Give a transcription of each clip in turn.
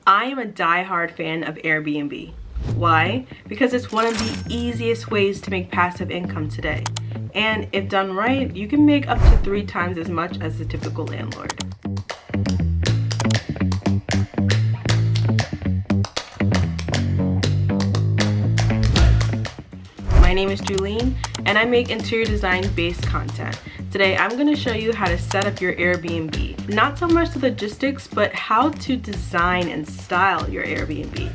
I am a die-hard fan of Airbnb. Why? Because it's one of the easiest ways to make passive income today. And if done right, you can make up to 3 times as much as the typical landlord. My name is Julene, and I make interior design based content. Today I'm going to show you how to set up your Airbnb. Not so much the logistics, but how to design and style your Airbnb,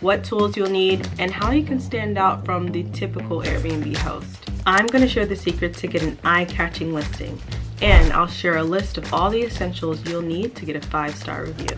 what tools you'll need, and how you can stand out from the typical Airbnb host. I'm going to share the secrets to get an eye-catching listing, and I'll share a list of all the essentials you'll need to get a 5-star review.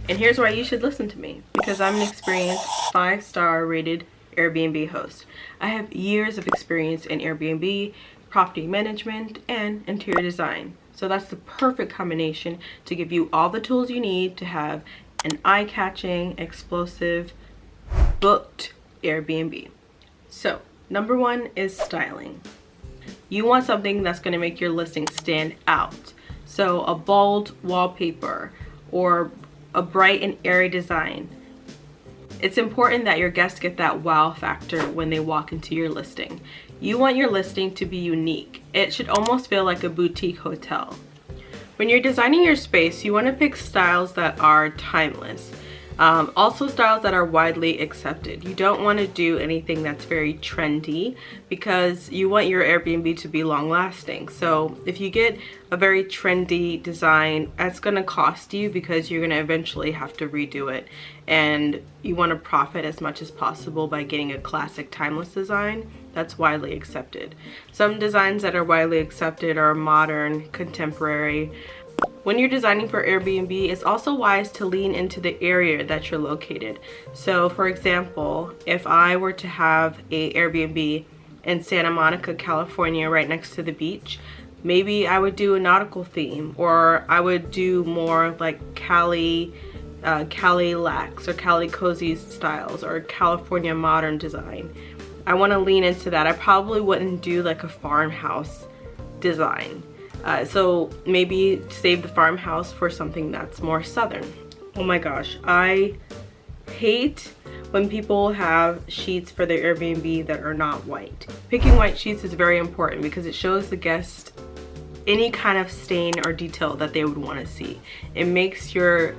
And here's why you should listen to me, because I'm an experienced 5-star rated Airbnb host. I have years of experience in Airbnb, property management, and interior design. So that's the perfect combination to give you all the tools you need to have an eye-catching, explosive, booked Airbnb. So, number 1 is styling. You want something that's going to make your listing stand out. So a bold wallpaper or a bright and airy design. It's important that your guests get that wow factor when they walk into your listing. You want your listing to be unique. It should almost feel like a boutique hotel. When you're designing your space, you want to pick styles that are timeless. Also styles that are widely accepted. You don't want to do anything that's very trendy because you want your Airbnb to be long lasting. So if you get a very trendy design, that's going to cost you because you're going to eventually have to redo it. And you want to profit as much as possible by getting a classic timeless design that's widely accepted. Some designs that are widely accepted are modern, contemporary. When you're designing for Airbnb, it's also wise to lean into the area that you're located. So for example, if I were to have a Airbnb in Santa Monica, California, right next to the beach, maybe I would do a nautical theme, or I would do more like Cali lax or Cali cozy styles, or California modern design. I want to lean into that. I probably wouldn't do like a farmhouse design. So maybe save the farmhouse for something that's more southern. Oh my gosh, I hate when people have sheets for their Airbnb that are not white. Picking white sheets is very important because it shows the guest any kind of stain or detail that they would want to see. It makes you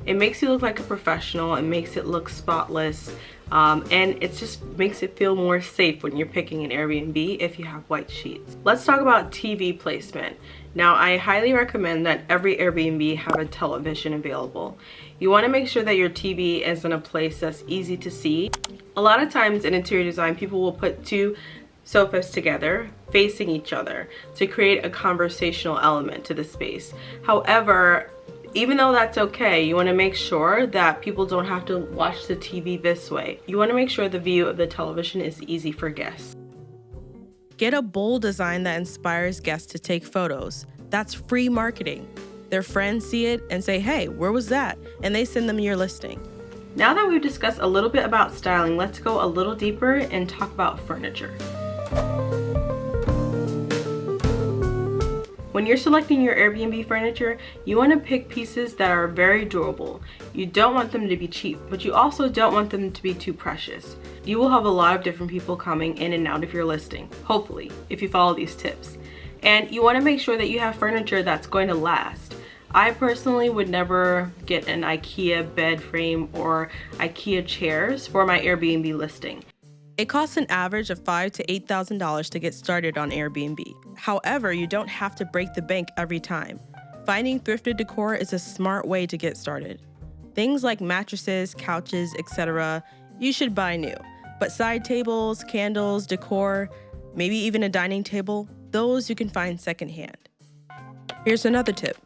look like a professional. It makes it look spotless. And it just makes it feel more safe when you're picking an Airbnb if you have white sheets. Let's talk about TV placement. Now, I highly recommend that every Airbnb have a television available. You want to make sure that your TV is in a place that's easy to see. A lot of times in interior design, people will put 2 sofas together facing each other to create a conversational element to the space. However, even though that's okay, you want to make sure that people don't have to watch the TV this way. You want to make sure the view of the television is easy for guests. Get a bold design that inspires guests to take photos. That's free marketing. Their friends see it and say, hey, where was that? And they send them your listing. Now that we've discussed a little bit about styling, let's go a little deeper and talk about furniture. When you're selecting your Airbnb furniture, you want to pick pieces that are very durable. You don't want them to be cheap, but you also don't want them to be too precious. You will have a lot of different people coming in and out of your listing, hopefully, if you follow these tips. And you want to make sure that you have furniture that's going to last. I personally would never get an IKEA bed frame or IKEA chairs for my Airbnb listing. It costs an average of $5,000 to $8,000 to get started on Airbnb. However, you don't have to break the bank every time. Finding thrifted decor is a smart way to get started. Things like mattresses, couches, etc., you should buy new. But side tables, candles, decor, maybe even a dining table, those you can find secondhand. Here's another tip.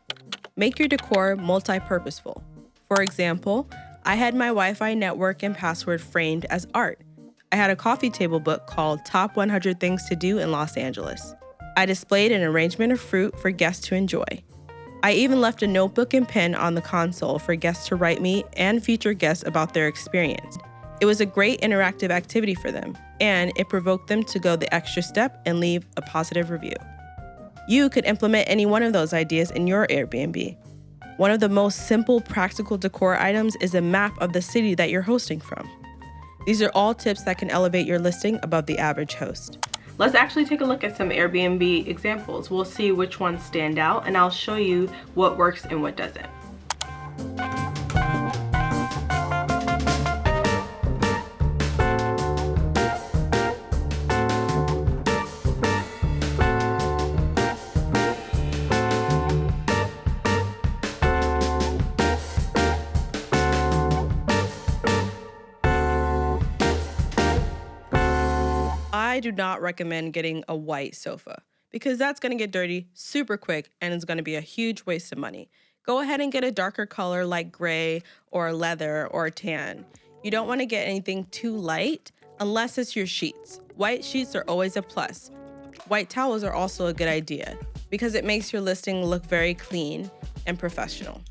Make your decor multi-purposeful. For example, I had my Wi-Fi network and password framed as art. I had a coffee table book called Top 100 Things to Do in Los Angeles. I displayed an arrangement of fruit for guests to enjoy. I even left a notebook and pen on the console for guests to write me and future guests about their experience. It was a great interactive activity for them, and it provoked them to go the extra step and leave a positive review. You could implement any one of those ideas in your Airbnb. One of the most simple practical decor items is a map of the city that you're hosting from. These are all tips that can elevate your listing above the average host. Let's actually take a look at some Airbnb examples. We'll see which ones stand out, and I'll show you what works and what doesn't. I do not recommend getting a white sofa because that's going to get dirty super quick and it's going to be a huge waste of money. Go ahead and get a darker color like gray or leather or tan. You don't want to get anything too light unless it's your sheets. White sheets are always a plus. White towels are also a good idea because it makes your listing look very clean and professional.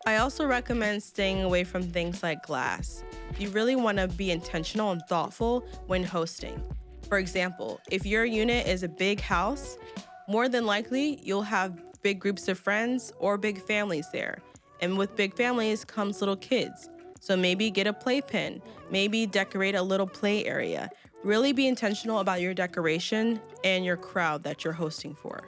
I also recommend staying away from things like glass. You really want to be intentional and thoughtful when hosting. For example, if your unit is a big house, more than likely you'll have big groups of friends or big families there. And with big families comes little kids. So maybe get a playpen, maybe decorate a little play area. Really be intentional about your decoration and your crowd that you're hosting for.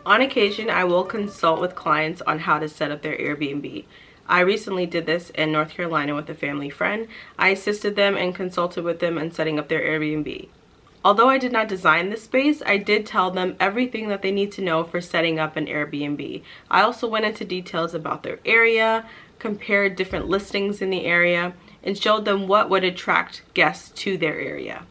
On occasion, I will consult with clients on how to set up their Airbnb. I recently did this in North Carolina with a family friend. I assisted them and consulted with them in setting up their Airbnb. Although I did not design this space, I did tell them everything that they need to know for setting up an Airbnb. I also went into details about their area, compared different listings in the area, and showed them what would attract guests to their area.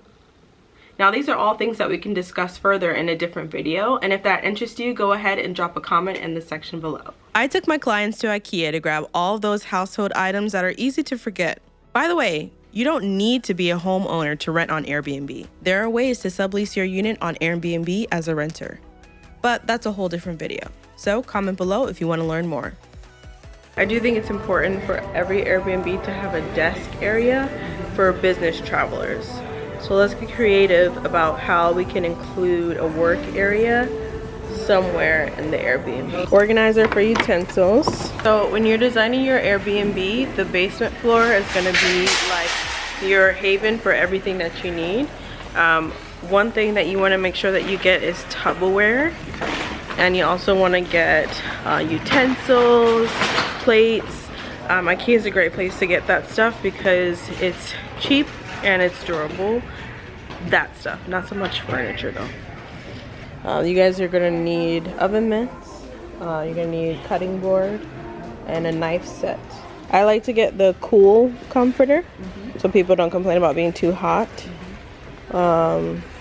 Now, these are all things that we can discuss further in a different video, and if that interests you, go ahead and drop a comment in the section below. I took my clients to IKEA to grab all those household items that are easy to forget. By the way, you don't need to be a homeowner to rent on Airbnb. There are ways to sublease your unit on Airbnb as a renter. But that's a whole different video. So comment below if you want to learn more. I do think it's important for every Airbnb to have a desk area for business travelers. So let's get creative about how we can include a work area somewhere in the Airbnb. Organizer for utensils. So when you're designing your Airbnb, the basement floor is going to be like your haven for everything that you need. One thing that you want to make sure that you get is Tupperware. And you also want to get utensils, plates. IKEA is a great place to get that stuff because it's cheap and it's durable. That stuff, not so much furniture though. You guys are gonna need oven mitts, you're gonna need cutting board, and a knife set. I like to get the cool comforter so people don't complain about being too hot.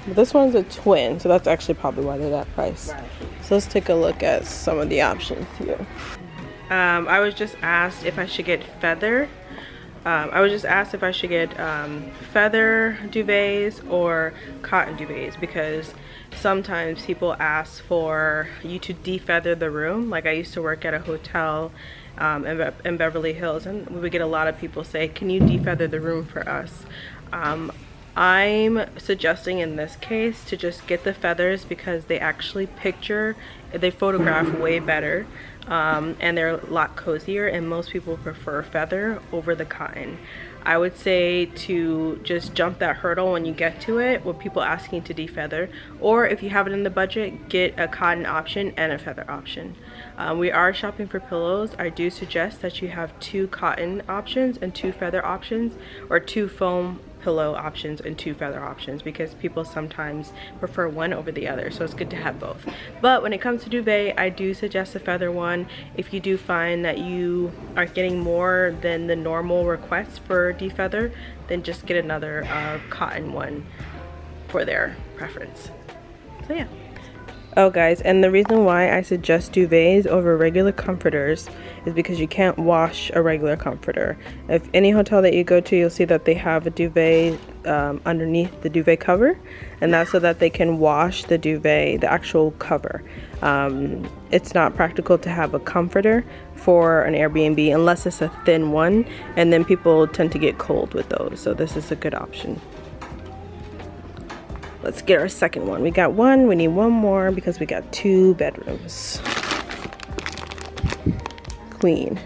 This one's a twin, so that's actually probably why they're that price. Right. So let's take a look at some of the options here. I was just asked if I should get feather. Feather duvets or cotton duvets because sometimes people ask for you to defeather the room. Like I used to work at a hotel in Beverly Hills, and we would get a lot of people say, can you defeather the room for us? I'm suggesting in this case to just get the feathers because they actually they photograph way better, and they're a lot cozier, and most people prefer feather over the cotton. I would say to just jump that hurdle when you get to it with people asking to defeather, or if you have it in the budget, get a cotton option and a feather option. We are shopping for pillows. I do suggest that you have 2 cotton options and 2 feather options, or 2 foam pillow options and 2 feather options, because people sometimes prefer one over the other, so it's good to have both. But when it comes to duvet, I do suggest a feather one. If you do find that you are getting more than the normal request for defeather, then just get another cotton one for their preference. So yeah. Oh guys, and the reason why I suggest duvets over regular comforters is because you can't wash a regular comforter. If any hotel that you go to, you'll see that they have a duvet underneath the duvet cover, and that's so that they can wash the duvet, the actual cover. It's not practical to have a comforter for an Airbnb unless it's a thin one, and then people tend to get cold with those, so this is a good option. Let's get our second one. We got one, we need one more because we got 2 bedrooms. Queen.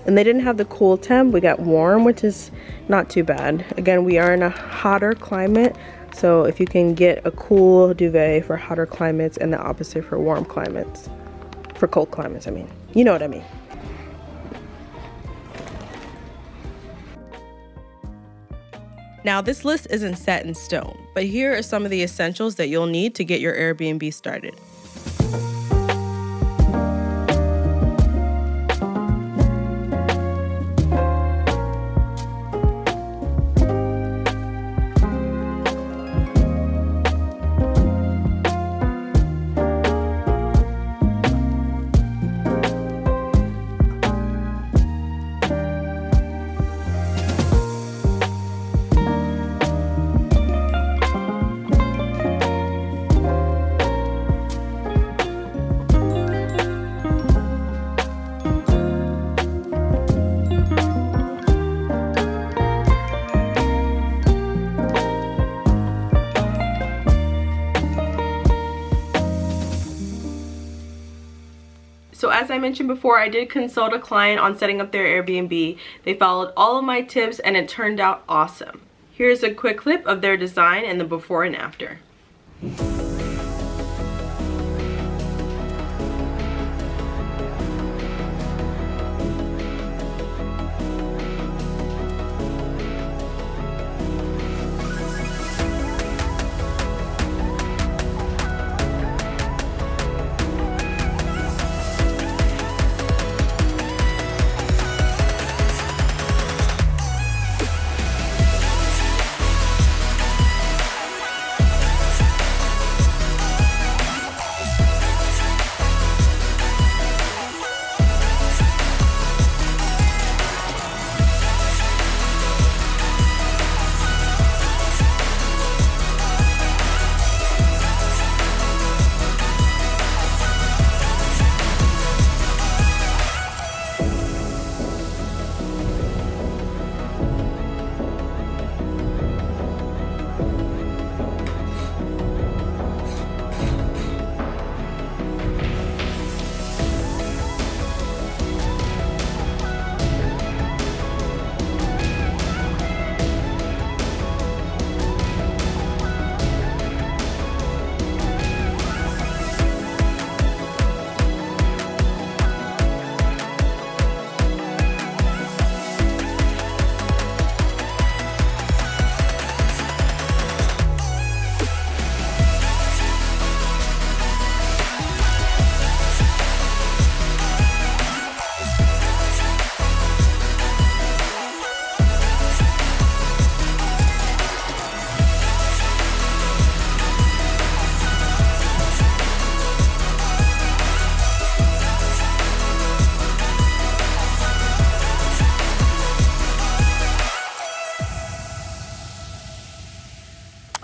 And they didn't have the cool temp, we got warm, which is not too bad. Again, we are in a hotter climate, so if you can get a cool duvet for hotter climates and the opposite for warm climates. For cold climates, I mean. You know what I mean. Now, this list isn't set in stone, but here are some of the essentials that you'll need to get your Airbnb started. So as I mentioned before, I did consult a client on setting up their Airbnb. They followed all of my tips and it turned out awesome. Here's a quick clip of their design and the before and after.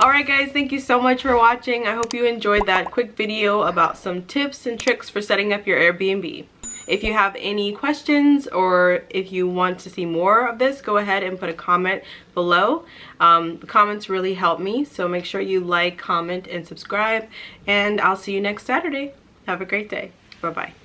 Alright guys, thank you so much for watching. I hope you enjoyed that quick video about some tips and tricks for setting up your Airbnb. If you have any questions or if you want to see more of this, go ahead and put a comment below. The comments really help me, so make sure you like, comment, and subscribe, and I'll see you next Saturday. Have a great day. Bye-bye.